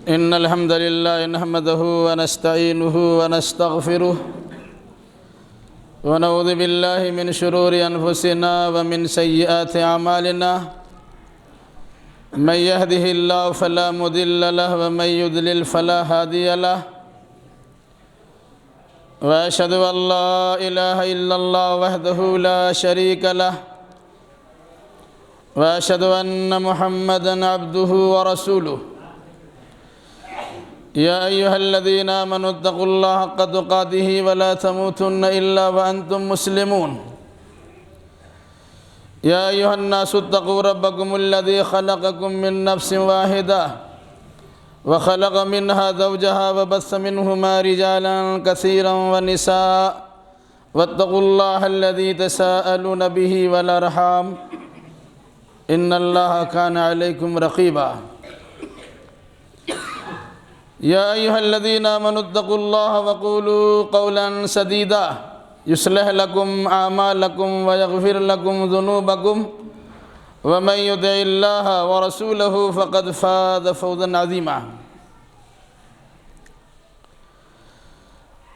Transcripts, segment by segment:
إن الحمد لله نحمده ونستعينه ونستغفره ونعوذ بالله من شرور أنفسنا ومن سيئات أعمالنا من يهده الله فلا مضل له ومن يضلل فلا هادي له وأشهد أن لا إله إلا الله وحده لا شريك له وأشهد أن محمدًا عبده ورسوله يا أيها الذين آمنوا اتقوا الله حق تقاته ولا تموتن إلا وأنتم مسلمون يا أيها الناس اتقوا ربكم الذي خلقكم من نفس واحدة وخلق منها زوجها وبث منهما رجالا كثيرا ونساء واتقوا الله الذي تساءلون به والأرحام إن الله كان عليكم رقيبا يا أيها الذين آمنوا اتقوا الله وقولوا قولا سديدا يصلح لكم أعمالكم ويغفر لكم ذنوبكم ومن يطع الله ورسوله فقد فاز فوزا عظيما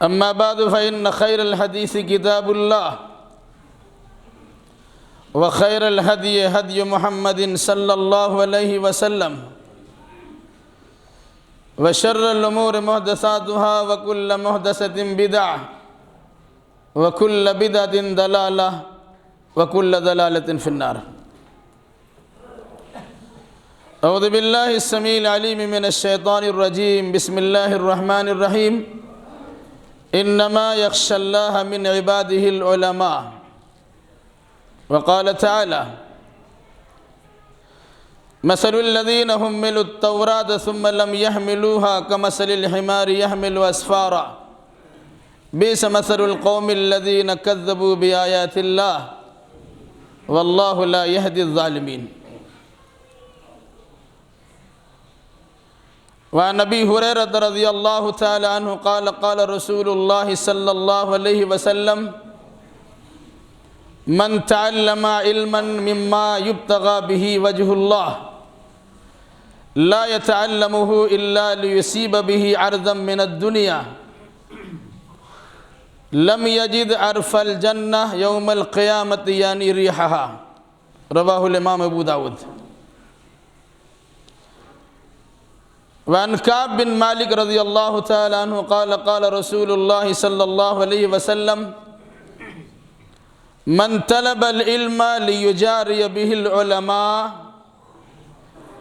أما بعد فإن خير الحديث كتاب الله وخير الهدي هدي محمد صلى الله عليه وسلم وشر الأمور محدثاتها وكل محدثة بدعة وكل بدعة ضلالة وكل ضلالة في النار أعوذ بالله السميع العليم من الشيطان الرجيم بسم الله الرحمن الرحيم إنما يخشى الله من عباده العلماء وقال تعالى مثل الذين حملوا التوراة ثم لم يحملوها كمثل الحمار يحمل أسفارا بئس مثل القوم الذين كذبوا بآيات الله والله لا يهدي الظالمين وعن أبي هريرة رضي الله تعالى عنه قال قال رسول الله صلى الله عليه وسلم من تعلم علما مما يبتغى به وجه الله لا يتعلمه إلا ليصيب به عرضا من الدنيا لم يجد عرف الجنة يوم القيامة يعني ريحها رواه الإمام أبو داود وعن كعب بن مالك رضي الله تعالى عنه قال قال رسول الله صلى الله عليه وسلم من طلب العلم ليجاري به العلماء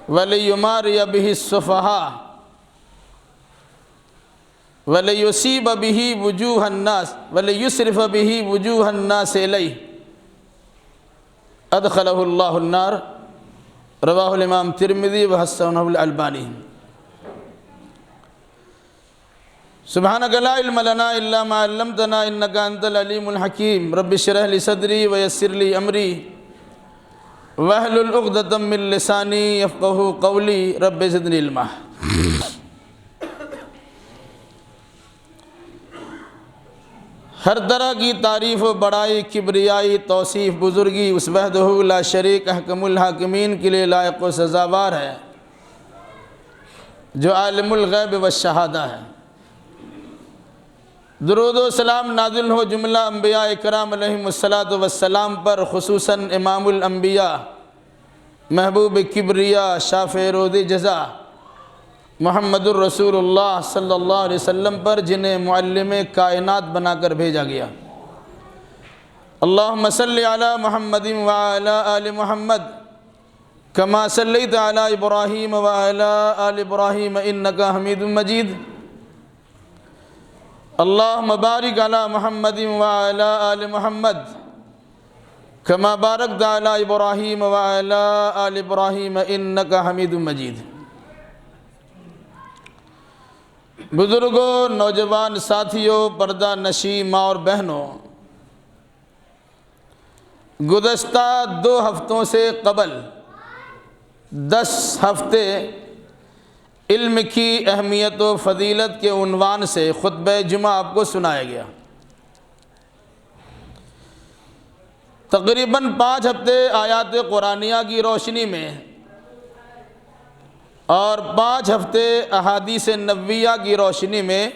وليماري به السفهاء وليصيب به وجوه الناس وليسرف به وجوه الناس إليه أدخله الله النار رواه الإمام الترمذي وحسنه الألباني سبحانك لا علم لنا إلا ما علمتنا إنك أنت العليم الحكيم رب اشرح لي صدري ويسر لي أمري واحلل عقدة من لساني يفقهوا قولي رب زدني علما ہر طرح کی تعریف و بڑائی کبریائی توصیف بزرگی اس وحدہ لا شریک احکم الحاکمین کے لیے لائق و سزاوار ہے جو عالم الغیب والشہادہ ہے درود و سلام نازل ہو جملہ انبیاء اکرام علیہم السلام پر خصوصاً امام الانبیاء محبوب کبریا شافع رود جزا محمد الرسول اللہ صلی اللہ علیہ وسلم پر جنہیں معلم کائنات بنا کر بھیجا گیا اللہم صلی علی محمد وعلی آل محمد کما صلیت علی ابراہیم وعلی آل ابراہیم انکا حمید مجید اللہم بارک علی محمد وعلی آل محمد کما بارکت علی ابراہیم وعلی آل ابراہیم انکا حمید مجید بزرگوں نوجوان ساتھیوں پردہ نشین ماں اور بہنوں گزشتہ 2 ہفتوں سے قبل 10 ہفتے علم کی اہمیت و فضیلت کے عنوان سے خطبہ جمعہ آپ کو سنایا گیا تقریباً 5 ہفتے آیات قرآنیہ کی روشنی میں اور 5 ہفتے احادیث نبویہ کی روشنی میں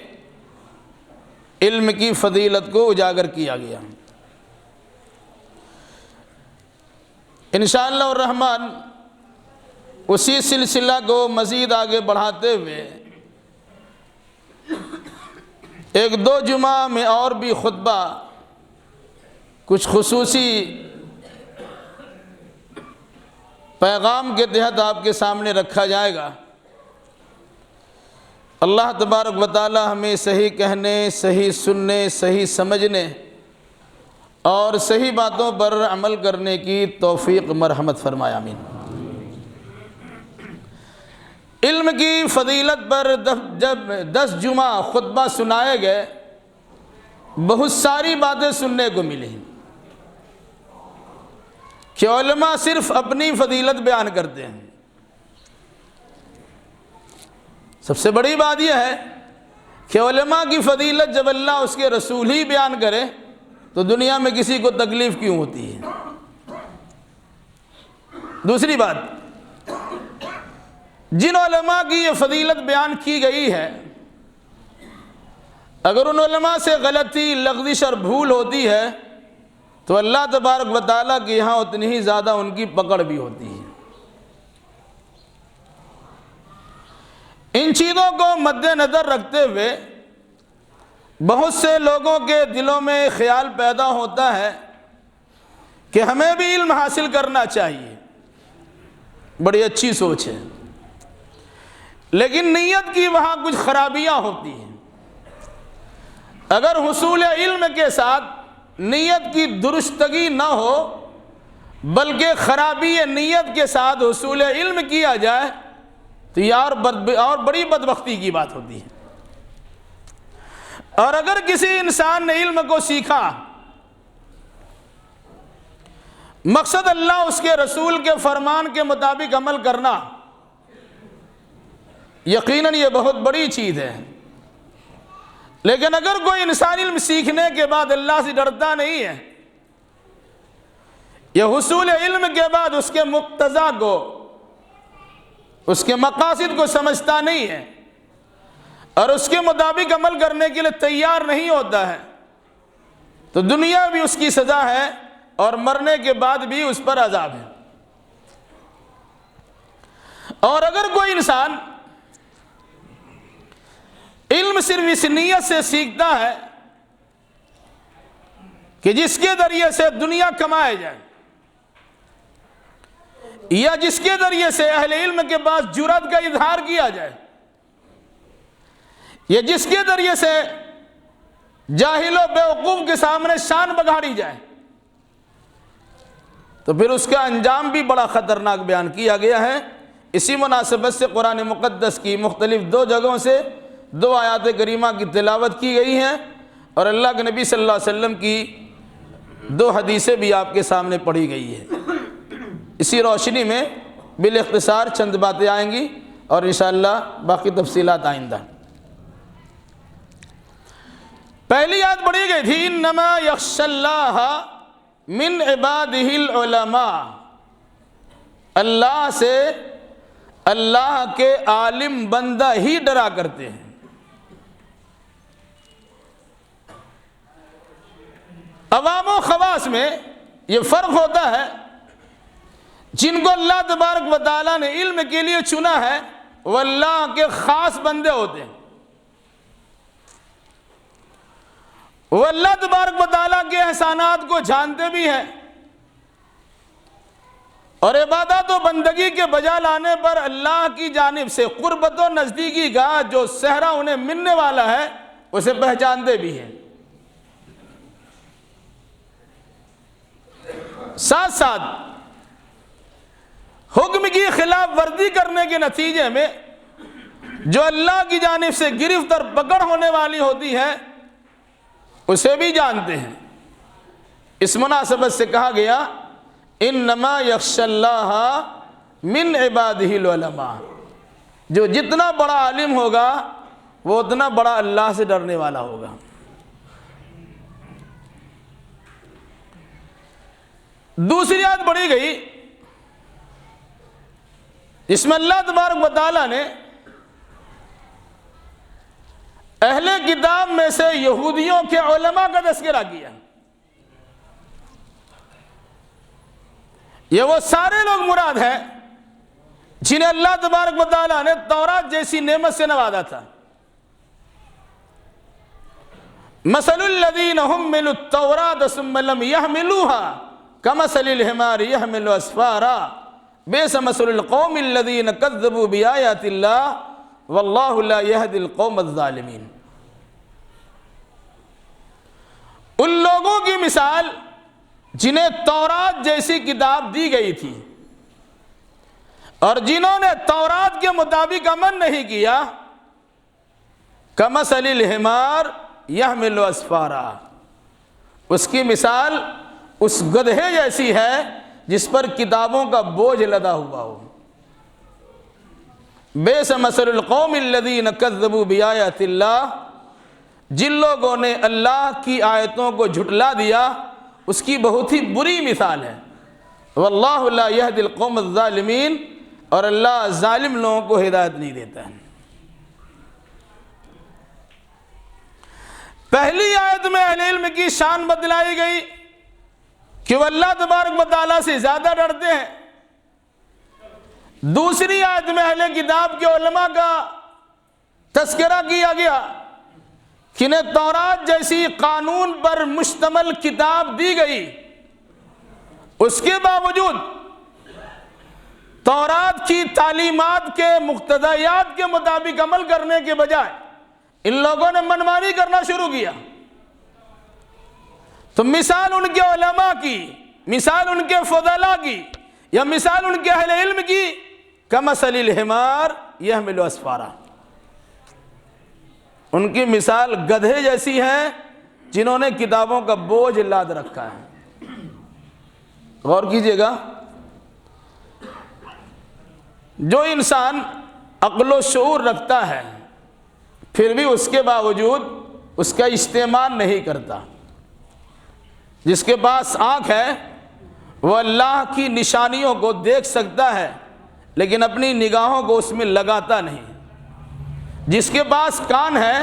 علم کی فضیلت کو اجاگر کیا گیا۔ انشاءاللہ الرحمن اسی سلسلہ کو مزید آگے بڑھاتے ہوئے 1-2 جمعہ میں اور بھی خطبہ کچھ خصوصی پیغام کے تحت آپ کے سامنے رکھا جائے گا۔ اللہ تبارک و تعالی ہمیں صحیح کہنے، صحیح سننے، صحیح سمجھنے اور صحیح باتوں پر عمل کرنے کی توفیق مرحمت فرمائے، آمین۔ علم کی فضیلت پر جب 10 جمعہ خطبہ سنائے گئے، بہت ساری باتیں سننے کو ملی کہ علماء صرف اپنی فضیلت بیان کرتے ہیں۔ سب سے بڑی بات یہ ہے کہ علماء کی فضیلت جب اللہ اس کے رسول ہی بیان کرے تو دنیا میں کسی کو تکلیف کیوں ہوتی ہے؟ دوسری بات، جن علماء کی یہ فضیلت بیان کی گئی ہے، اگر ان علماء سے غلطی، لغزش اور بھول ہوتی ہے تو اللہ تبارک و تعالیٰ کے یہاں اتنی ہی زیادہ ان کی پکڑ بھی ہوتی ہے۔ ان چیزوں کو مد نظر رکھتے ہوئے بہت سے لوگوں کے دلوں میں خیال پیدا ہوتا ہے کہ ہمیں بھی علم حاصل کرنا چاہیے، بڑی اچھی سوچ ہے، لیکن نیت کی وہاں کچھ خرابیاں ہوتی ہیں۔ اگر حصول علم کے ساتھ نیت کی درستگی نہ ہو بلکہ خرابی نیت کے ساتھ حصول علم کیا جائے تو یہ اور بڑی بدبختی کی بات ہوتی ہے۔ اور اگر کسی انسان نے علم کو سیکھا، مقصد اللہ اس کے رسول کے فرمان کے مطابق عمل کرنا، یقیناً یہ بہت بڑی چیز ہے۔ لیکن اگر کوئی انسان علم سیکھنے کے بعد اللہ سے ڈرتا نہیں ہے، یا حصول علم کے بعد اس کے مقتضا کو، اس کے مقاصد کو سمجھتا نہیں ہے اور اس کے مطابق عمل کرنے کے لیے تیار نہیں ہوتا ہے، تو دنیا بھی اس کی سزا ہے اور مرنے کے بعد بھی اس پر عذاب ہے۔ اور اگر کوئی انسان علم صرف اس نیت سے سیکھتا ہے کہ جس کے ذریعے سے دنیا کمائے جائے، یا جس کے ذریعے سے اہل علم کے پاس جرأت کا اظہار کیا جائے، یا جس کے ذریعے سے جاہل و بیوقوف کے سامنے شان بگاڑی جائے، تو پھر اس کا انجام بھی بڑا خطرناک بیان کیا گیا ہے۔ اسی مناسبت سے قرآن مقدس کی مختلف 2 جگہوں سے 2 آیات کریمہ کی تلاوت کی گئی ہیں، اور اللہ کے نبی صلی اللہ علیہ وسلم کی 2 حدیثیں بھی آپ کے سامنے پڑھی گئی ہے۔ اسی روشنی میں بالاختصار چند باتیں آئیں گی اور انشاءاللہ باقی تفصیلات آئندہ۔ پہلی آیت پڑھی گئی تھی، انما یخشی اللہ من عبادہ العلماء، اللہ سے اللہ کے عالم بندہ ہی ڈرا کرتے ہیں۔ عوام و خواص میں یہ فرق ہوتا ہے، جن کو اللہ تبارک و تعالیٰ نے علم کے لیے چنا ہے وہ اللہ کے خاص بندے ہوتے ہیں، وہ اللہ تبارک و تعالیٰ کے احسانات کو جانتے بھی ہیں، اور عبادت و بندگی کے بجا لانے پر اللہ کی جانب سے قربت و نزدیکی کا جو صحرا انہیں ملنے والا ہے اسے پہچانتے بھی ہیں۔ ساتھ ساتھ حکم کی خلاف ورزی کرنے کے نتیجے میں جو اللہ کی جانب سے گرفت اور پکڑ ہونے والی ہوتی ہے اسے بھی جانتے ہیں۔ اس مناسبت سے کہا گیا انما یخشی اللہ من عبادہ العلماء، جو جتنا بڑا عالم ہوگا وہ اتنا بڑا اللہ سے ڈرنے والا ہوگا۔ دوسری آیت پڑھی گئی، جس میں اللہ تبارک و تعالیٰ نے اہل کتاب میں سے یہودیوں کے علماء کا تذکرہ کیا۔ یہ وہ سارے لوگ مراد ہیں جنہیں اللہ تبارک و تعالیٰ نے تورات جیسی نعمت سے نوازا تھا۔ مثل الذین حملوا التوراۃ ثم لم یحملوها کمثل الحمار یحمل اسفارا بئس مثل القوم الذین کذبوا بآیات اللہ واللہ لا یہدی القوم الظالمین۔ ان لوگوں کی مثال جنہیں تورات جیسی کتاب دی گئی تھی اور جنہوں نے تورات کے مطابق عمل نہیں کیا، کمثل الحمار یحمل اسفارا، اس کی مثال اس گدھے جیسی ہے جس پر کتابوں کا بوجھ لدا ہوا ہو۔ بئس مثل القوم الذین کذبوا بآیات اللہ، جن لوگوں نے اللہ کی آیتوں کو جھٹلا دیا اس کی بہت ہی بری مثال ہے۔ واللہ لا یہدی القوم الظالمین، اور اللہ ظالم لوگوں کو ہدایت نہیں دیتا ہے۔ پہلی آیت میں اہل علم کی شان بتلائی گئی کہ وہ اللہ تبارک و تعالیٰ سے زیادہ ڈرتے ہیں۔ دوسری آیت میں اہل کتاب کے علماء کا تذکرہ کیا گیا کہ انہیں تورات جیسی قانون پر مشتمل کتاب دی گئی، اس کے باوجود تورات کی تعلیمات کے مقتضیات کے مطابق عمل کرنے کے بجائے ان لوگوں نے منمانی کرنا شروع کیا۔ تو مثال ان کے علماء کی، مثال ان کے فضلاء کی، یا مثال ان کے اہل علم کی، کمثل الحمار یحمل اسفارا، ان کی مثال گدھے جیسی ہے جنہوں نے کتابوں کا بوجھ لاد رکھا ہے۔ غور کیجئے گا، جو انسان عقل و شعور رکھتا ہے پھر بھی اس کے باوجود اس کا استعمال نہیں کرتا، جس کے پاس آنکھ ہے وہ اللہ کی نشانیوں کو دیکھ سکتا ہے لیکن اپنی نگاہوں کو اس میں لگاتا نہیں، جس کے پاس کان ہے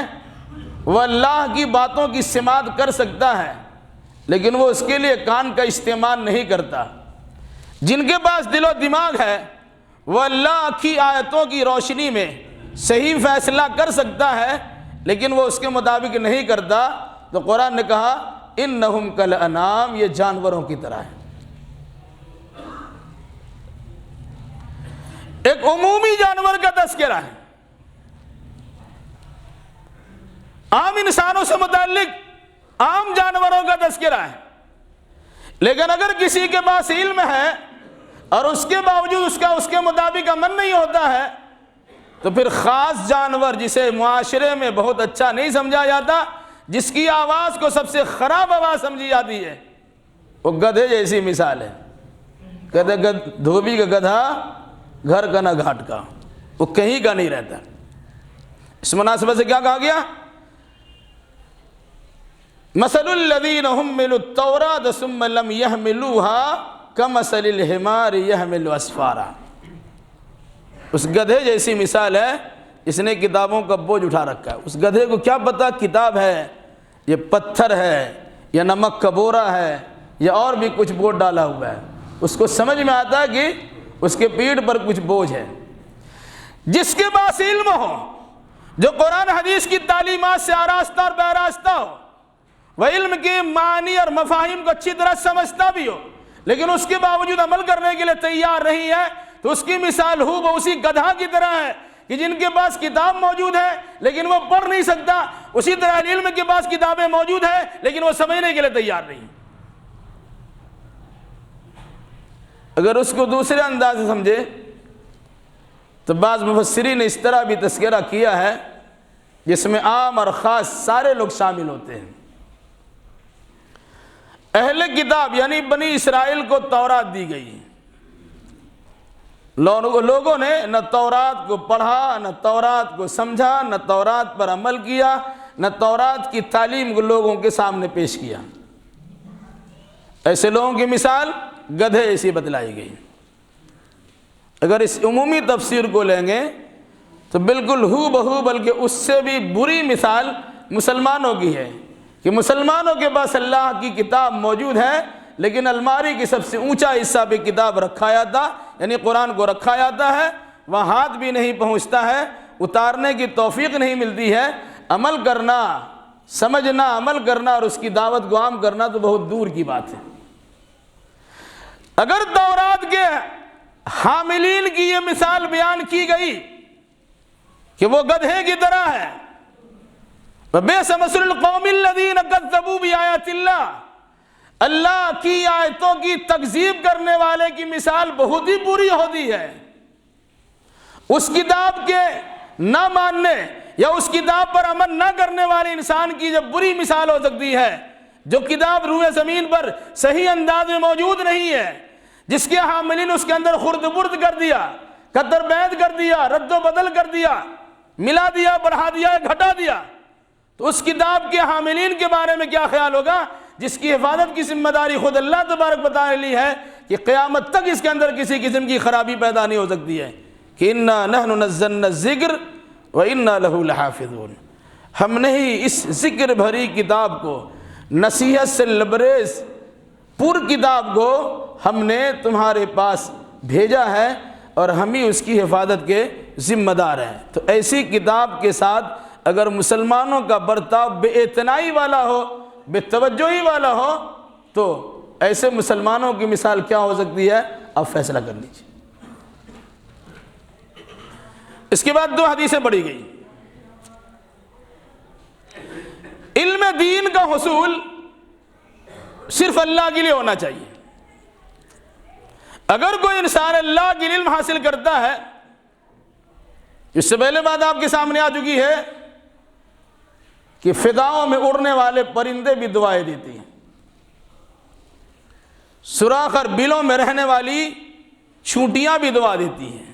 وہ اللہ کی باتوں کی سماعت کر سکتا ہے لیکن وہ اس کے لیے کان کا استعمال نہیں کرتا، جن کے پاس دل و دماغ ہے وہ اللہ کی آیتوں کی روشنی میں صحیح فیصلہ کر سکتا ہے لیکن وہ اس کے مطابق نہیں کرتا، تو قرآن نے کہا انہم کالانعام، یہ جانوروں کی طرح ہے۔ ایک عمومی جانور کا تذکرہ ہے، عام انسانوں سے متعلق عام جانوروں کا تذکرہ ہے، لیکن اگر کسی کے پاس علم ہے اور اس کے باوجود اس کے مطابق عمل نہیں ہوتا ہے تو پھر خاص جانور جسے معاشرے میں بہت اچھا نہیں سمجھا جاتا، جس کی آواز کو سب سے خراب آواز سمجھی جاتی ہے، وہ گدھے جیسی مثال ہے۔ کہتے دھوبی کا گدھا گھر کا نہ گھاٹ کا، وہ کہیں کا نہیں رہتا۔ اس مناسبت سے کیا کہا گیا؟ مثل الذین حملوا التوراۃ ثم لم یحملوها کمثل الحمار یحمل اسفارا، اس گدھے جیسی مثال ہے جس نے کتابوں کا بوجھ اٹھا رکھا ہے۔ اس گدھے کو کیا پتا کتاب ہے، یہ پتھر ہے، یا نمک کا بورا ہے، یا اور بھی کچھ بوجھ ڈالا ہوا ہے، اس کو سمجھ میں آتا ہے کہ اس کے پیٹھ پر کچھ بوجھ ہے۔ جس کے پاس علم ہو، جو قرآن حدیث کی تعلیمات سے آراستہ اور بیراستہ ہو، وہ علم کی معنی اور مفاہیم کو اچھی طرح سمجھتا بھی ہو لیکن اس کے باوجود عمل کرنے کے لیے تیار نہیں ہے، تو اس کی مثال ہو وہ اسی گدھا کی طرح ہے کہ جن کے پاس کتاب موجود ہے لیکن وہ پڑھ نہیں سکتا، اسی طرح علم کے پاس کتابیں موجود ہیں لیکن وہ سمجھنے کے لیے تیار نہیں۔ اگر اس کو دوسرے انداز سے سمجھے تو بعض مفسرین نے اس طرح بھی تذکرہ کیا ہے جس میں عام اور خاص سارے لوگ شامل ہوتے ہیں۔ اہل کتاب یعنی بنی اسرائیل کو تورات دی گئی، لوگوں نے نہ تورات کو پڑھا، نہ تورات کو سمجھا، نہ تورات پر عمل کیا، نہ تورات کی تعلیم کو لوگوں کے سامنے پیش کیا۔ ایسے لوگوں کی مثال گدھے ایسی بتلائی گئی۔ اگر اس عمومی تفسیر کو لیں گے تو بالکل ہو بہو بلکہ اس سے بھی بری مثال مسلمانوں کی ہے کہ مسلمانوں کے پاس اللہ کی کتاب موجود ہے لیکن الماری کی سب سے اونچا حصہ پہ کتاب رکھا جاتا، یعنی قرآن کو رکھا جاتا ہے، وہاں ہاتھ بھی نہیں پہنچتا ہے، اتارنے کی توفیق نہیں ملتی ہے، عمل کرنا، سمجھنا، عمل کرنا اور اس کی دعوت کو عام کرنا تو بہت دور کی بات ہے۔ اگر تورات کے حاملین کی یہ مثال بیان کی گئی کہ وہ گدھے کی طرح ہے، وَبِئْسَ مَثَلُ الْقَوْمِ الَّذِينَ كَذَّبُوا بِآيَاتِ اللَّهِ، اللہ کی آیتوں کی تکذیب کرنے والے کی مثال بہت ہی بری ہوتی ہے۔ اس کتاب کے نہ ماننے یا اس کتاب پر عمل نہ کرنے والے انسان کی جب بری مثال ہو سکتی ہے، جو کتاب روئے زمین پر صحیح انداز میں موجود نہیں ہے، جس کے حاملین اس کے اندر خرد برد کر دیا، قدر بید کر دیا، رد و بدل کر دیا، ملا دیا، بڑھا دیا، گھٹا دیا، تو اس کتاب کے حاملین کے بارے میں کیا خیال ہوگا جس کی حفاظت کی ذمہ داری خود اللہ تبارک بتا لی ہے کہ قیامت تک اس کے اندر کسی قسم کی خرابی پیدا نہیں ہو سکتی ہے کہ اِنَّا نَحْنُ نَزَّلْنَا الذِّكْرَ وَإِنَّا لَهُ لَحَافِظُونَ، ہم نے ہی اس ذکر بھری کتاب کو، نصیحت سے لبریز پر کتاب کو ہم نے تمہارے پاس بھیجا ہے اور ہم ہی اس کی حفاظت کے ذمہ دار ہیں۔ تو ایسی کتاب کے ساتھ اگر مسلمانوں کا برتاؤ بے اعتنائی والا ہو، بے توجہی والا ہو، تو ایسے مسلمانوں کی مثال کیا ہو سکتی ہے، آپ فیصلہ کر لیجیے۔ اس کے بعد 2 حدیثیں پڑھی گئی۔ علم دین کا حصول صرف اللہ کے لیے ہونا چاہیے۔ اگر کوئی انسان اللہ کے علم حاصل کرتا ہے، اس سے پہلے بات آپ کے سامنے آ چکی ہے کہ فضاؤں میں اڑنے والے پرندے بھی دعائیں دیتی ہیں، سوراخ اور بلوں میں رہنے والی چونٹیاں بھی دعا دیتی ہیں،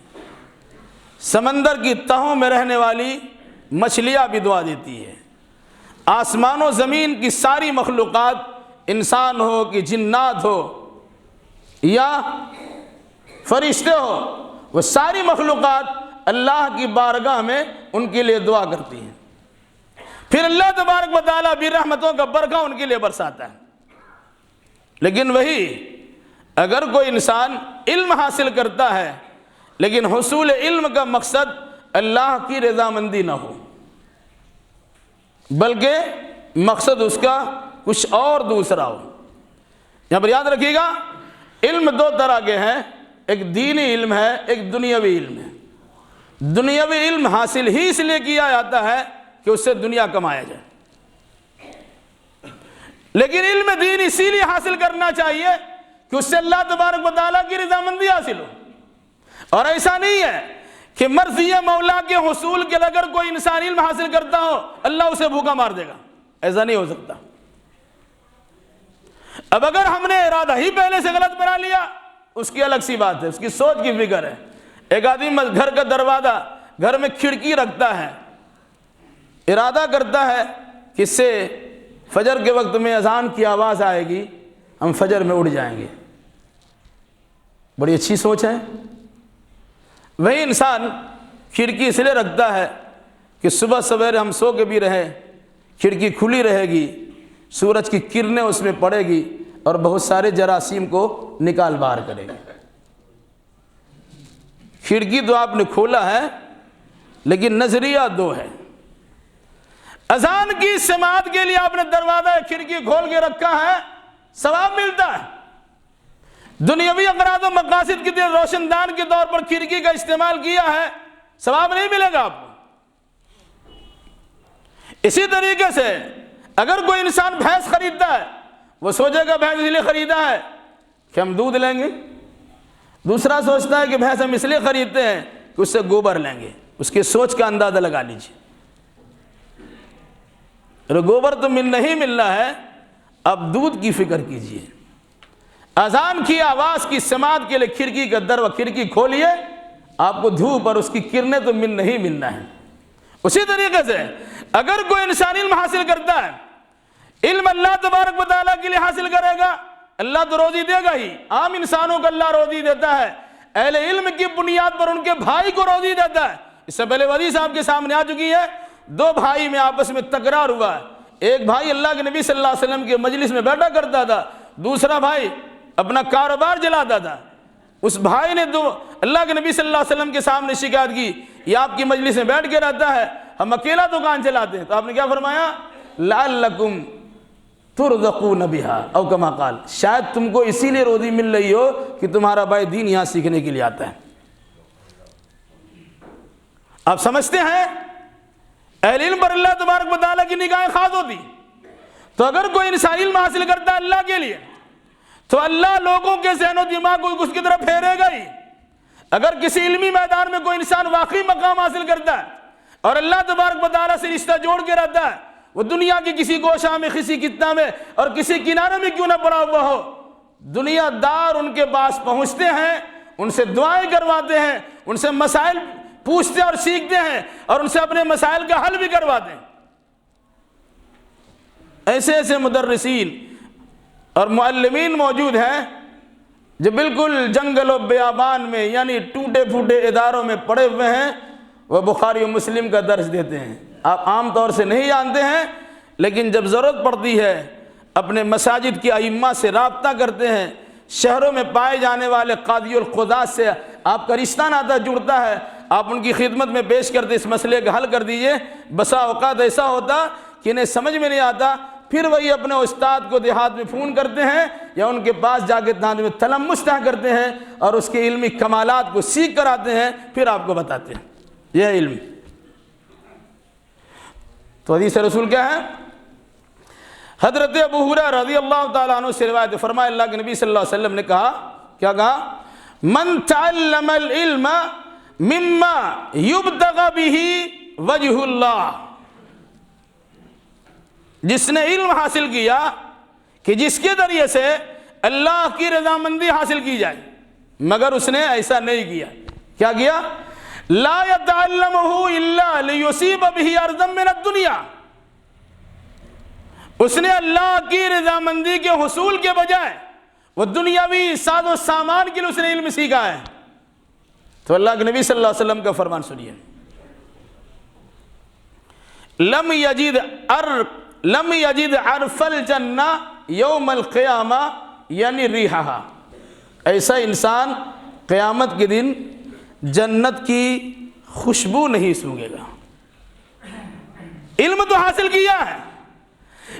سمندر کی تہوں میں رہنے والی مچھلیاں بھی دعا دیتی ہیں، آسمان و زمین کی ساری مخلوقات، انسان ہو کہ جنات ہو یا فرشتے ہو، وہ ساری مخلوقات اللہ کی بارگاہ میں ان کے لیے دعا کرتی ہیں، پھر اللہ تبارک و تعالیٰ بھی رحمتوں کا برکھا ان کے لیے برساتا ہے۔ لیکن وہی اگر کوئی انسان علم حاصل کرتا ہے لیکن حصول علم کا مقصد اللہ کی رضامندی نہ ہو، بلکہ مقصد اس کا کچھ اور دوسرا ہو، یہاں پر یاد رکھیے گا علم 2 طرح کے ہیں، ایک دینی علم ہے، ایک دنیاوی علم ہے۔ دنیاوی علم حاصل ہی اس لیے کیا جاتا ہے کہ اس سے دنیا کمایا جائے، لیکن علم دین اسی لیے حاصل کرنا چاہیے کہ اس سے اللہ تبارک و تعالیٰ کی رضامندی حاصل ہو، اور ایسا نہیں ہے کہ مرضی مولا کے حصول کے لیے اگر کوئی انسان علم حاصل کرتا ہو اللہ اسے بھوکا مار دے گا، ایسا نہیں ہو سکتا۔ اب اگر ہم نے ارادہ ہی پہلے سے غلط بنا لیا اس کی الگ سی بات ہے، اس کی سوچ کی فکر ہے۔ ایک آدمی گھر کا دروازہ، گھر میں کھڑکی رکھتا ہے، ارادہ کرتا ہے کہ اس سے فجر کے وقت میں اذان کی آواز آئے گی، ہم فجر میں اٹھ جائیں گے، بڑی اچھی سوچ ہے۔ وہی انسان کھڑکی اس لیے رکھتا ہے کہ صبح سویرے ہم سو کے بھی رہیں، کھڑکی کھلی رہے گی، سورج کی کرنیں اس میں پڑے گی اور بہت سارے جراثیم کو نکال باہر کرے گی۔ کھڑکی تو آپ نے کھولا ہے لیکن نظریہ 2 ہے۔ اذان کی سماعت کے لیے آپ نے دروازہ کھڑکی کھول کے رکھا ہے، ثواب ملتا ہے۔ دنیاوی اغراض و مقاصد کے لیے روشن دان کے طور پر کھڑکی کا استعمال کیا ہے، ثواب نہیں ملے گا آپ کو۔ اسی طریقے سے اگر کوئی انسان بھینس خریدتا ہے، وہ سوچے گا بھینس اس لیے خریدا ہے کہ ہم دودھ لیں گے، دوسرا سوچتا ہے کہ بھینس ہم اس لیے خریدتے ہیں کہ اس سے گوبر لیں گے۔ اس کی سوچ کا اندازہ لگا لیجیے، گوبر تو نہیں ملنا ہے، اب دودھ کی فکر کیجیے۔ اذان کی آواز کی سماعت کے لیے کھڑکی کا کھڑکی کھولیے، آپ کو دھوپ اور اس کی کرنیں تو نہیں ملنا ہے۔ اسی طریقے سے اگر کوئی انسان علم حاصل کرتا ہے، علم اللہ تبارک و تعالیٰ کے لیے حاصل کرے گا، اللہ تو روزی دے گا ہی، عام انسانوں کو اللہ روزی دیتا ہے، اہل علم کی بنیاد پر ان کے بھائی کو روزی دیتا ہے۔ اس سے پہلے ولی صاحب کے سامنے آ چکی ہے، دو بھائی میں آپس میں تکرار ہوا ہے۔ ایک بھائی اللہ کے نبی صلی اللہ علیہ وسلم کے مجلس میں بیٹھا کرتا تھا، دوسرا بھائی اپنا کاروبار چلاتا تھا۔ اس بھائی نے اللہ کے نبی صلی اللہ علیہ وسلم کے سامنے شکایت کی، یہ آپ کی مجلس میں بیٹھ کے رہتا ہے، ہم اکیلا دکان چلاتے ہیں۔ تو آپ نے کیا فرمایا؟ لعلکم ترزقون بہا او کما قال، شاید تم کو اسی لیے روزی مل رہی ہو کہ تمہارا بھائی دین یہاں سیکھنے کے لیے آتا ہے۔ آپ سمجھتے ہیں اہل علم پر اللہ تبارک و تعالیٰ کی نگاہیں خاص ہوتی۔ تو اگر کوئی انسان علم حاصل کرتا ہے اللہ کے لیے تو اللہ لوگوں کے ذہن و دماغ کو اس کی طرف پھیرے گا ہی۔ اگر کسی علمی میدان میں کوئی انسان واقعی مقام حاصل کرتا ہے اور اللہ تبارک و تعالیٰ سے رشتہ جوڑ کے رہتا ہے، وہ دنیا کی کسی گوشہ میں، کسی کتنا میں اور کسی کنارے میں کیوں نہ پڑا ہوا ہو، دنیا دار ان کے پاس پہنچتے ہیں، ان سے دعائیں کرواتے ہیں، ان سے مسائل پوچھتے اور سیکھتے ہیں اور ان سے اپنے مسائل کا حل بھی کرواتے ہیں۔ ایسے ایسے مدرسین اور معلمین موجود ہیں جو بالکل جنگل و بیابان میں، یعنی ٹوٹے پھوٹے اداروں میں پڑے ہوئے ہیں، وہ بخاری و مسلم کا درس دیتے ہیں۔ آپ عام طور سے نہیں جانتے ہیں، لیکن جب ضرورت پڑتی ہے اپنے مساجد کی ائمہ سے رابطہ کرتے ہیں، شہروں میں پائے جانے والے قاضی القضات سے آپ کا رشتہ ناتا جڑتا ہے، آپ ان کی خدمت میں پیش کرتے اس مسئلے کا حل کر دیجئے۔ بسا اوقات ایسا ہوتا کہ انہیں سمجھ میں نہیں آتا، پھر وہی اپنے استاد کو دیہات میں فون کرتے ہیں یا ان کے پاس جا کے تانے میں تلمس طے کرتے ہیں اور اس کے علمی کمالات کو سیکھ کر آتے ہیں، پھر آپ کو بتاتے ہیں یہ علم۔ تو حدیث رسول کیا ہے؟ حضرت ابو ہریرہ رضی اللہ تعالیٰ عنہ سے روایت، فرمایا اللہ کے نبی صلی اللہ علیہ وسلم نے کہا، کیا کہا؟ من تعلم العلم مما یبتغى به وجہ اللہ، جس نے علم حاصل کیا کہ جس کے ذریعے سے اللہ کی رضامندی حاصل کی جائے، مگر اس نے ایسا نہیں کیا۔ کیا کیا؟ لا يتعلمه الا ليصيب به ارضا من الدنيا، اس نے اللہ کی رضامندی کے حصول کے بجائے وہ دنیاوی ساز و سامان کے لیے اس نے علم سیکھا ہے۔ تو اللہ کے نبی صلی اللہ علیہ وسلم کا فرمان سنیے، لم یجد عرف الجنہ یوم القیامہ یعنی ریحہا، ایسا انسان قیامت کے دن جنت کی خوشبو نہیں سونگے گا۔ علم تو حاصل کیا ہے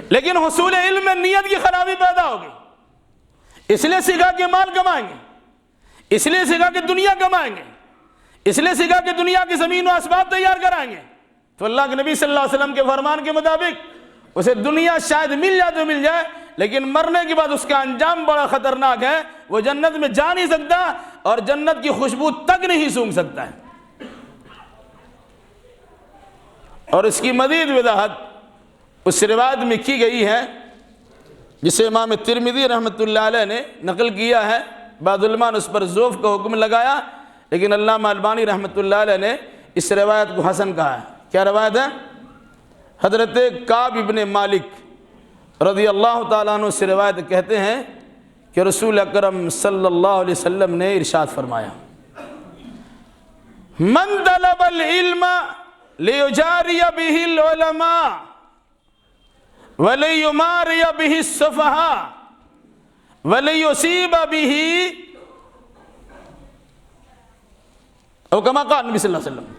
لیکن حصول علم میں نیت کی خرابی پیدا ہوگی، اس لیے سیکھا کہ مال کمائیں گے، اس لیے سیکھا کہ دنیا کمائیں گے، اس لیے سیکھا کہ دنیا کی زمین و اسباب تیار کرائیں گے، تو اللہ کے نبی صلی اللہ علیہ وسلم کے فرمان کے مطابق اسے دنیا شاید مل جائے تو مل جائے، لیکن مرنے کے بعد اس کا انجام بڑا خطرناک ہے، وہ جنت میں جا نہیں سکتا اور جنت کی خوشبو تک نہیں سونگھ سکتا ہے۔ اور اس کی مزید وضاحت اس روایت میں کی گئی ہے جسے امام ترمذی رحمۃ اللہ علیہ نے نقل کیا ہے، بعض علماء نے اس پر ضعف کا حکم لگایا، لیکن علامہ البانی رحمۃ اللہ علیہ نے اس روایت کو حسن کہا ہے۔ کیا روایت ہے؟ حضرت کعب ابن مالک رضی اللہ تعالیٰ عنہ سے روایت کہتے ہیں کہ رسول اکرم صلی اللہ علیہ وسلم نے ارشاد فرمایا، من طلب العلم لیجاری بہ العلماء ولیماری بہ السفہاء ولیصیب بہ او کما قال نبی صلی اللہ علیہ وسلم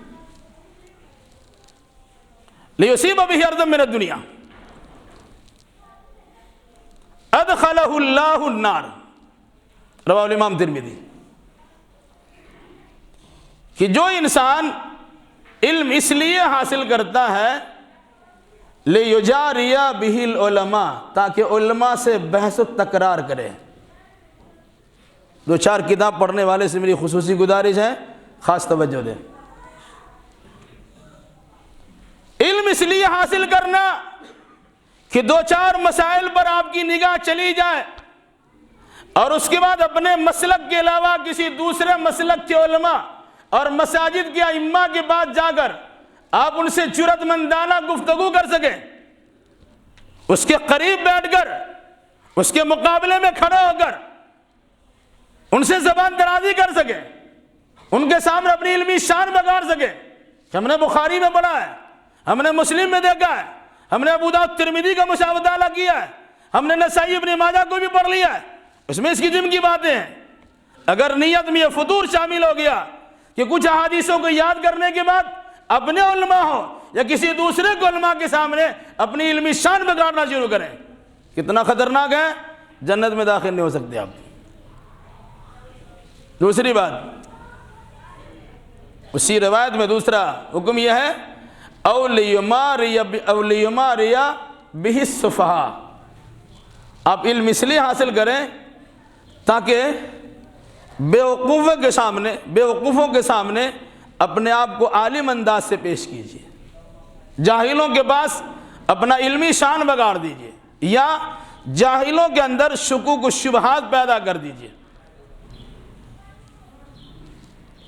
لیصیب بہ ارضا من الدنیا ادخلہ اللہ النار، رواه الامام ترمذی، کہ جو انسان علم اس لیے حاصل کرتا ہے لیجاری بہ العلماء، تاکہ علماء سے بحث و تکرار کرے۔ دو چار کتاب پڑھنے والے سے میری خصوصی گزارش ہے، خاص توجہ دیں۔ علم اس لیے حاصل کرنا کہ دو چار مسائل پر آپ کی نگاہ چلی جائے اور اس کے بعد اپنے مسلک کے علاوہ کسی دوسرے مسلک کے علماء اور مساجد کے ائمہ کے پاس جا کر آپ ان سے جرأت مندانہ گفتگو کر سکیں، اس کے قریب بیٹھ کر، اس کے مقابلے میں کھڑا ہو کر ان سے زبان درازی کر سکیں۔ ان کے سامنے اپنی علمی شان بگاڑ سکے کہ ہم نے بخاری میں پڑھا ہے، ہم نے مسلم میں دیکھا ہے، ہم نے ابو داؤد ترمذی کا مطالعہ کیا ہے، ہم نے نسائی ابن ماجہ کو بھی پڑھ لیا ہے، اس میں اس قسم کی باتیں ہیں۔ اگر نیت میں یہ فطور شامل ہو گیا کہ کچھ احادیثوں کو یاد کرنے کے بعد اپنے علماء ہو یا کسی دوسرے کو علماء کے سامنے اپنی علمی شان بگاڑنا شروع کریں، کتنا خطرناک ہے، جنت میں داخل نہیں ہو سکتے آپ۔ دوسری بات، اسی روایت میں دوسرا حکم یہ ہے او لیماری بہ السفہاء، آپ علم اس لیے حاصل کریں تاکہ بیوقوفوں کے سامنے اپنے آپ کو عالم انداز سے پیش کیجیے، جاہلوں کے پاس اپنا علمی شان بگاڑ دیجیے یا جاہلوں کے اندر شکوک و شبہات پیدا کر دیجیے۔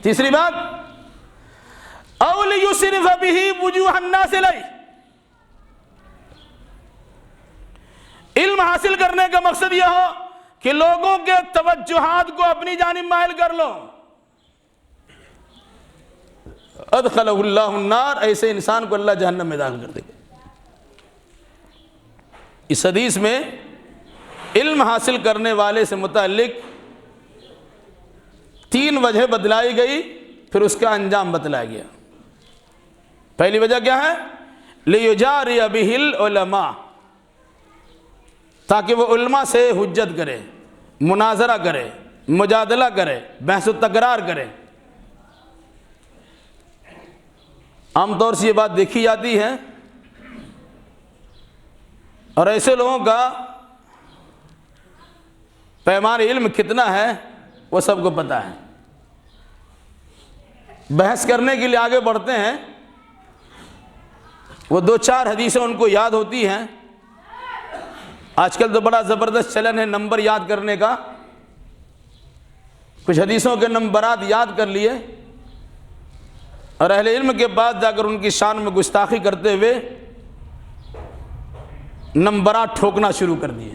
تیسری بات، او لیصرف بہ وجوہ الناس الیہ، علم حاصل کرنے کا مقصد یہ ہو کہ لوگوں کے توجہات کو اپنی جانب مائل کر لو۔ ادخلہ اللہ النار، ایسے انسان کو اللہ جہنم میں داخل کر دے گا۔ اس حدیث میں علم حاصل کرنے والے سے متعلق 3 وجہ بتلائی گئی، پھر اس کا انجام بتلایا گیا۔ پہلی وجہ کیا ہے؟ لیجاری بہ العلماء، تاکہ وہ علماء سے حجت کرے، مناظرہ کرے، مجادلہ کرے، بحث و تکرار کرے۔ عام طور سے یہ بات دیکھی جاتی ہے اور ایسے لوگوں کا پیمانہ علم کتنا ہے وہ سب کو پتہ ہے۔ بحث کرنے کے لیے آگے بڑھتے ہیں، وہ 2-4 حدیثیں ان کو یاد ہوتی ہیں۔ آج کل تو بڑا زبردست چلن ہے نمبر یاد کرنے کا، کچھ حدیثوں کے نمبرات یاد کر لیے اور اہل علم کے بعد جا کر ان کی شان میں گستاخی کرتے ہوئے نمبرات ٹھوکنا شروع کر دیے۔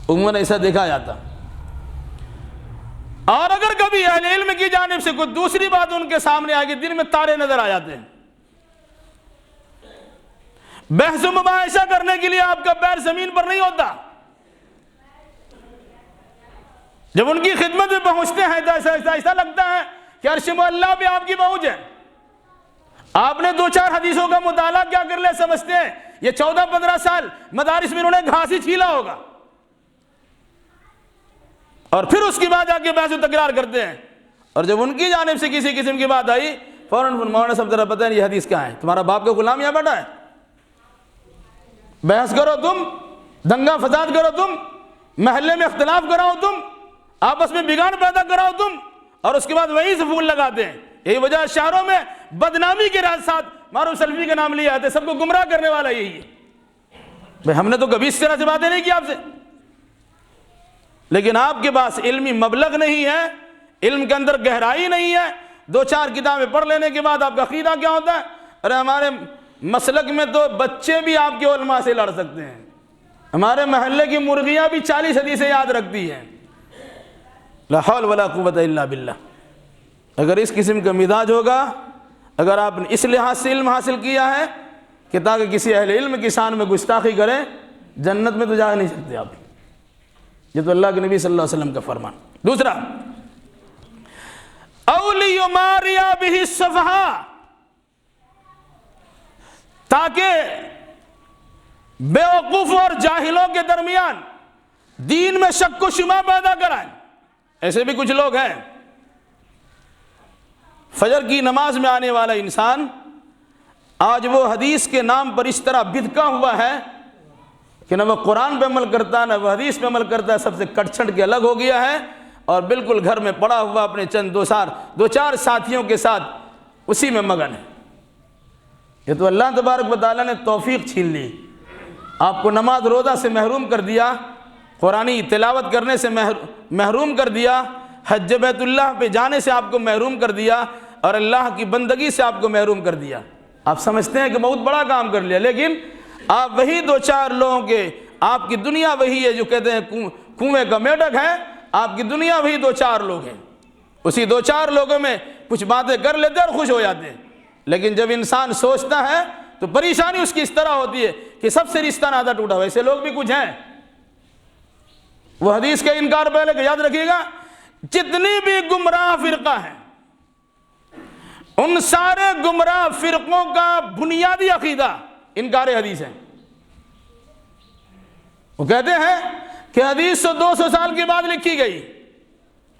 عموماً ایسا دیکھا جاتا۔ اور اگر کبھی اہل علم کی جانب سے کوئی دوسری بات ان کے سامنے آگے، دل میں تارے نظر آ جاتے ہیں۔ بحث و مباحثہ کرنے کے لیے آپ کا پیر زمین پر نہیں ہوتا۔ جب ان کی خدمت میں پہنچتے ہیں تو ایسا لگتا ہے کہ عرش معلیٰ پہ آپ کی پہنچ ہے۔ آپ نے 2-4 حدیثوں کا مطالعہ کیا کر لے، سمجھتے ہیں یہ 14-15 سال مدارس میں انہوں نے گھاس ہی چھیلا ہوگا، اور پھر اس کے بعد آ کے بحث و تکرار کرتے ہیں۔ اور جب ان کی جانب سے کسی قسم کی بات آئی، فوراً مولانا صاحب ذرا پتہ نہیں یہ حدیث کہاں ہے، تمہارا باپ کا غلام یہاں بیٹھا ہے، بحث کرو تم، دنگا فساد کرو تم، محلے میں اختلاف کراؤ تم، آپس میں بگاڑ پیدا کراؤ تم، اور اس کے بعد وہی سے پھول لگاتے ہیں۔ یہی وجہ شہروں میں بدنامی کے ساتھ معروف سلفی کا نام لیا جاتا ہے، سب کو گمراہ کرنے والا یہی ہے۔ بھئی ہم نے تو کبھی اس طرح سے باتیں نہیں کی آپ سے، لیکن آپ کے پاس علمی مبلغ نہیں ہے، علم کے اندر گہرائی نہیں ہے۔ 2-4 کتابیں پڑھ لینے کے بعد آپ کا عقیدہ کیا ہوتا ہے؟ ارے ہمارے مسلک میں تو بچے بھی آپ کے علماء سے لڑ سکتے ہیں، ہمارے محلے کی مرغیاں بھی 40 حدیثیں یاد رکھتی ہیں۔ لا حول ولا قوت الا باللہ۔ اگر اس قسم کا مزاج ہوگا، اگر آپ نے اس لحاظ سے علم حاصل کیا ہے کہ تاکہ کسی اہل علم کی شان میں گستاخی کریں، جنت میں تو جا نہیں سکتے آپ۔ یہ تو اللہ کے نبی صلی اللہ علیہ وسلم کا فرمان۔ دوسرا، او لیماری بہ السفہاء، تاکہ بیوقوفوں اور جاہلوں کے درمیان دین میں شک و شبہ پیدا کرائیں۔ ایسے بھی کچھ لوگ ہیں، فجر کی نماز میں آنے والا انسان آج وہ حدیث کے نام پر اس طرح بھٹکا ہوا ہے کہ نہ وہ قرآن پہ عمل کرتا ہے نہ وہ حدیث پہ عمل کرتا ہے، سب سے کٹ چھٹ کے الگ ہو گیا ہے، اور بالکل گھر میں پڑا ہوا اپنے چند 2-4 ساتھیوں کے ساتھ اسی میں مگن ہے۔ یہ تو اللہ تبارک و تعالیٰ نے توفیق چھین لی، آپ کو نماز روزہ سے محروم کر دیا، قرآنی تلاوت کرنے سے محروم کر دیا، حج بیت اللہ پہ جانے سے آپ کو محروم کر دیا، اور اللہ کی بندگی سے آپ کو محروم کر دیا۔ آپ سمجھتے ہیں کہ بہت بڑا کام کر لیا، لیکن آپ وہی 2-4 لوگوں کے، آپ کی دنیا وہی ہے جو کہتے ہیں کنویں کا میڈک ہے، آپ کی دنیا وہی 2-4 لوگ ہیں۔ اسی دو چار لوگوں میں کچھ باتیں کر لیتے اور خوش ہو جاتے ہیں، لیکن جب انسان سوچتا ہے تو پریشانی اس کی اس طرح ہوتی ہے کہ سب سے رشتہ ناتا ٹوٹا۔ ویسے لوگ بھی کچھ ہیں، وہ حدیث کا انکار پہلے کہ یاد رکھیے گا، جتنی بھی گمراہ فرقہ ہیں ان سارے گمراہ فرقوں کا بنیادی عقیدہ انکار حدیث ہے۔ وہ کہتے ہیں کہ حدیث 200 سال کے بعد لکھی گئی،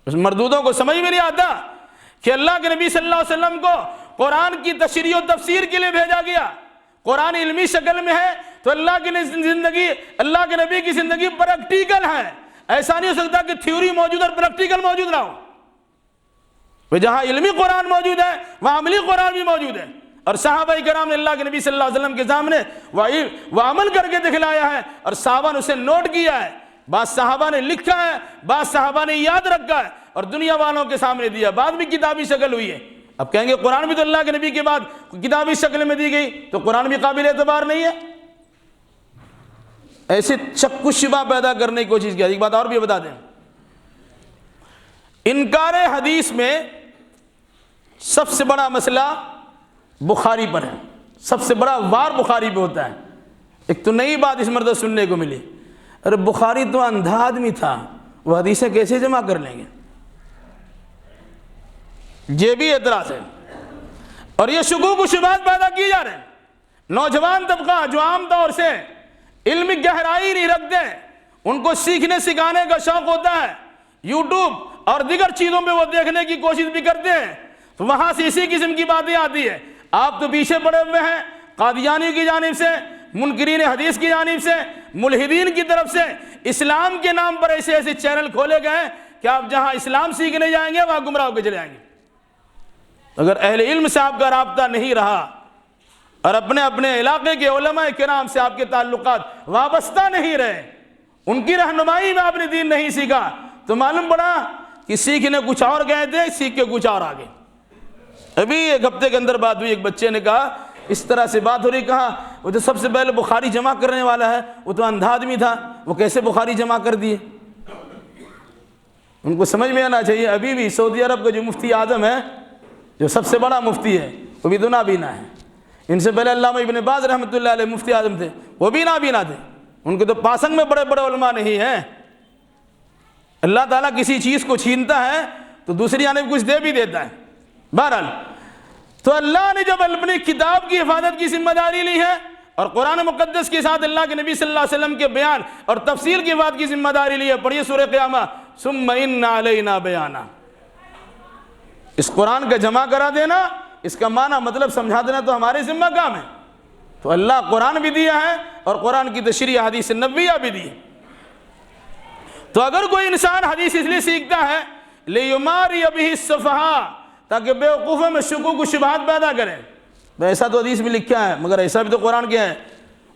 اس مردودوں کو سمجھ میں نہیں آتا کہ اللہ کے نبی صلی اللہ علیہ وسلم کو قرآن کی تشریح و تفسیر کے لیے بھیجا گیا، قرآن علمی شکل میں ہے تو اللہ کے نبی کی زندگی پریکٹیکل ہے۔ ایسا نہیں ہو سکتا کہ تھیوری موجود اور پریکٹیکل موجود نہ ہو، جہاں علمی قرآن موجود ہے وہاں عملی قرآن بھی موجود ہے، اور صحابہ کرام نے اللہ کے نبی صلی اللہ علیہ وسلم کے سامنے وہ عمل کر کے دکھلایا ہے، اور صحابہ نے اسے نوٹ کیا ہے، بعض صحابہ نے لکھا ہے، بعض صحابہ نے یاد رکھا ہے اور دنیا والوں کے سامنے دیا، بعد میں کتابی شکل ہوئی ہے۔ اب کہیں گے قرآن بھی تو اللہ کے نبی کے بعد کتابی شکل میں دی گئی تو قرآن بھی قابل اعتبار نہیں ہے؟ ایسے شک و شبہ پیدا کرنے کی کوشش کیا۔ ایک بات اور بھی بتا دیں، انکار حدیث میں سب سے بڑا مسئلہ بخاری پر ہے، سب سے بڑا وار بخاری پہ ہوتا ہے۔ ایک تو نئی بات اس مرتبہ سننے کو ملی، ارے بخاری تو اندھا آدمی تھا، وہ حدیثیں کیسے جمع کر لیں گے؟ یہ بھی اعتراض ہے، اور یہ شکوک و شبہات پیدا کیے جا رہے ہیں۔ نوجوان طبقہ جو عام طور سے علمی گہرائی نہیں رکھتے، ان کو سیکھنے سکھانے کا شوق ہوتا ہے، یوٹیوب اور دیگر چیزوں پہ وہ دیکھنے کی کوشش بھی کرتے ہیں، تو وہاں سے اسی قسم کی باتیں آتی ہے۔ آپ تو پیچھے پڑے ہوئے ہیں قادیانیوں کی جانب سے، منکرین حدیث کی جانب سے، ملحدین کی طرف سے، اسلام کے نام پر ایسے ایسے چینل کھولے گئے کہ آپ جہاں اسلام سیکھنے جائیں گے وہاں گمراہ ہو کے چلے جائیں گے۔ اگر اہل علم سے آپ کا رابطہ نہیں رہا اور اپنے اپنے علاقے کے علماء کرام سے آپ کے تعلقات وابستہ نہیں رہے، ان کی رہنمائی میں آپ نے دین نہیں سیکھا، تو معلوم پڑا کہ سیکھنے کچھ اور گئے تھے، سیکھ کے کچھ اور آگے۔ ابھی ایک ہفتے کے اندر بات ہوئی، ایک بچے نے کہا، اس طرح سے بات ہو رہی، کہا وہ جو سب سے پہلے بخاری جمع کرنے والا ہے وہ تو اندھا آدمی تھا، وہ کیسے بخاری جمع کر دیے؟ ان کو سمجھ میں آنا چاہیے، ابھی بھی سعودی عرب کا جو مفتی اعظم ہے، جو سب سے بڑا مفتی ہے، وہ بھی تو نابینا ہے۔ ان سے پہلے علامہ ابن باز رحمۃ اللہ علیہ مفتی اعظم تھے، وہ بھی نابینا تھے، ان کے تو پاسنگ میں بڑے بڑے علماء نہیں ہیں۔ اللہ تعالیٰ کسی چیز کو چھینتا ہے تو دوسری جانب کچھ دے بھی دیتا ہے۔ بہرحال تو اللہ نے جب اپنی کتاب کی حفاظت کی ذمہ داری لی ہے اور قرآن مقدس کے ساتھ اللہ کے نبی صلی اللہ علیہ وسلم کے بیان اور تفسیر کی بات کی ذمہ داری لی ہے، پڑھیے سورہ قیامہ، ثم ان علینا بیانا۔ اس قرآن کا جمع کرا دینا، اس کا معنی مطلب سمجھا دینا تو ہمارے ذمہ کام ہے۔ تو اللہ قرآن بھی دیا ہے اور قرآن کی تشریح حدیث نبویہ بھی دی ہے۔ تو اگر کوئی انسان حدیث اس لیے سیکھتا ہے لیماری بہ السفہاء، تاکہ بیوقوفوں میں شکوک و شبہات پیدا کرے، تو ایسا تو حدیث بھی لکھا ہے، مگر ایسا بھی تو قرآن کیا ہے،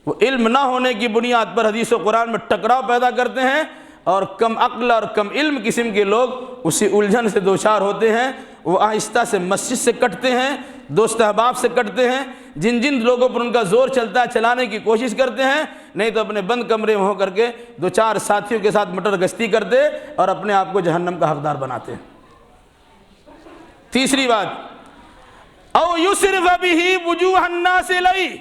وہ علم نہ ہونے کی بنیاد پر حدیث و قرآن میں ٹکراؤ پیدا کرتے ہیں، اور کم عقل اور کم علم قسم کے لوگ اسی الجھن سے دوچار ہوتے ہیں۔ وہ آہستہ سے مسجد سے کٹتے ہیں، دوست احباب سے کٹتے ہیں، جن جن لوگوں پر ان کا زور چلتا ہے چلانے کی کوشش کرتے ہیں، نہیں تو اپنے بند کمرے میں ہو کر کے دو چار ساتھیوں کے ساتھ مٹر گشتی کرتے اور اپنے آپ کو جہنم کا حقدار بناتے ہیں۔ تیسری بات، او یصرف بہ وجوہ الناس الیہ،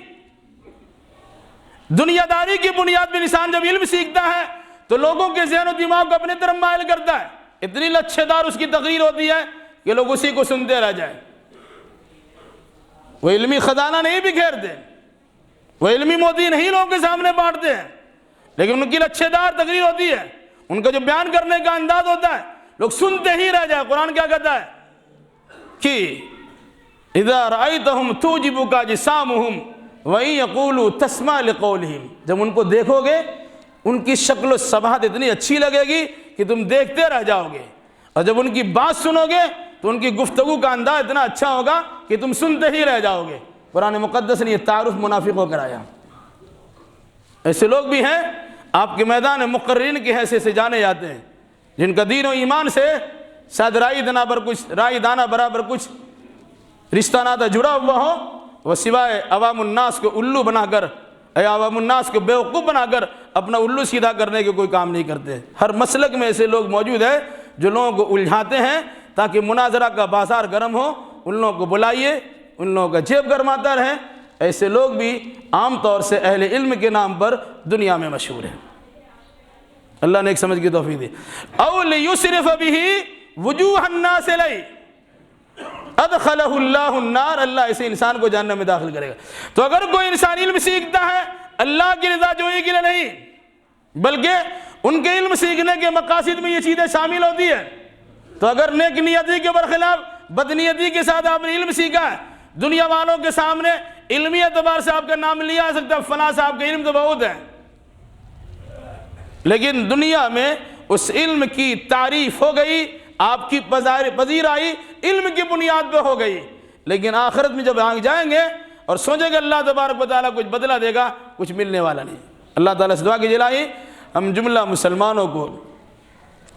دنیا داری کی بنیاد پر انسان جب علم سیکھتا ہے تو لوگوں کے ذہن و دماغ کو اپنے طرف مائل کرتا ہے، اتنی لچھے دار اس کی تقریر ہوتی ہے کہ لوگ اسی کو سنتے رہ جائیں۔ وہ علمی خزانہ نہیں بکھیرتے، وہ علمی موتی نہیں لوگوں کے سامنے بانٹتے ہیں، لیکن ان کی لچھے دار تقریر ہوتی ہے، ان کا جو بیان کرنے کا انداز ہوتا ہے لوگ سنتے ہی رہ جائیں۔ قرآن کیا کہتا ہے کہ اذا رأیتہم تعجبک اجسامہم وَإِن یقولوا تسمع لقولہم، جب ان کو دیکھو گے ان کی شکل و صباحت اتنی اچھی لگے گی کہ تم دیکھتے رہ جاؤ گے، اور جب ان کی بات سنو گے تو ان کی گفتگو کا انداز اتنا اچھا ہوگا کہ تم سنتے ہی رہ جاؤ گے۔ قرآن مقدس نے یہ تعارف منافق ہو کرایا۔ ایسے لوگ بھی ہیں آپ کے میدان مقررین کی حیثیت سے جانے جاتے ہیں، جن کا دین و ایمان سے شاید رائے دانہ برابر کچھ رشتہ ناتا جڑا ہوا ہو، وہ سوائے عوام الناس کو الو بنا کر، عوام الناس کو بیوقوف بنا کر اپنا الو سیدھا کرنے کے کوئی کام نہیں کرتے۔ ہر مسلک میں ایسے لوگ موجود ہیں جو لوگوں کو الجھاتے ہیں تاکہ مناظرہ کا بازار گرم ہو، ان لوگوں کو بلائیے، ان لوگوں کا جیب گرماتا رہے۔ ایسے لوگ بھی عام طور سے اہل علم کے نام پر دنیا میں مشہور ہیں۔ اللہ نے ایک سمجھ کی توفیق دی۔ او لیسرف بہ وجوہ الناس الیہ ادخلہ اللہ النار، اللہ ایسے انسان کو جہنم میں داخل کرے گا۔ تو اگر کوئی انسان علم سیکھتا ہے اللہ کی رضا جوئی کے لیے نہیں، بلکہ ان کے علم سیکھنے کے مقاصد میں یہ چیزیں شامل ہوتی ہے، تو اگر نیک نیتی کے برخلاف بدنیتی کے ساتھ آپ نے علم سیکھا ہے، دنیا والوں کے سامنے علمی اعتبار سے آپ کا نام لیا جا سکتا ہے، فلاں صاحب کا علم تو بہت ہے، لیکن دنیا میں اس علم کی تعریف ہو گئی، آپ کی پذیرائی علم کی بنیاد پہ ہو گئی، لیکن آخرت میں جب آگ جائیں گے اور سوچیں کہ اللہ تبارک و تعالیٰ کچھ بدلہ دے گا، کچھ ملنے والا نہیں۔ اللہ تعالیٰ سے دعا کی جلائی ہم جملہ مسلمانوں کو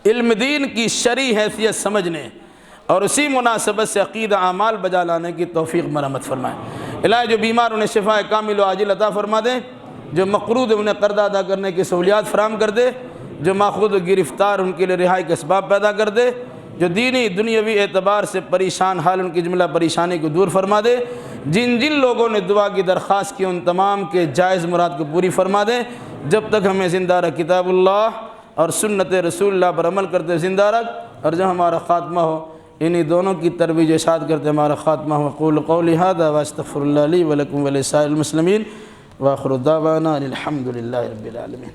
علم دین کی شرعی حیثیت سمجھنے اور اسی مناسبت سے عقیدہ اعمال بجا لانے کی توفیق مرحمت فرمائے۔ الہی جو بیمار انہیں شفاء کامل و عاجل عطا فرما دے، جو مقروض انہیں قرض ادا کرنے کی سہولیات فراہم کر دے، جو ماخوذ و گرفتار ان کے لیے رہائی کے اسباب پیدا کر دے، جو دینی دنیاوی اعتبار سے پریشان حال ان کی جملہ پریشانی کو دور فرما دے، جن جن لوگوں نے دعا کی درخواست کی ان تمام کے جائز مراد کو پوری فرما دے، جب تک ہمیں زندہ رکھ کتاب اللہ اور سنت رسول اللہ پر عمل کرتے زندہ رکھ، اور جب ہمارا خاتمہ ہو انہی دونوں کی ترویج اشاعت کرتے ہمارا خاتمہ ہو۔ اقول قولی ھذا واستغفر اللہ لی ولکم ولسائر المسلمین، وآخر دعوانا الحمد للہ رب العالمین۔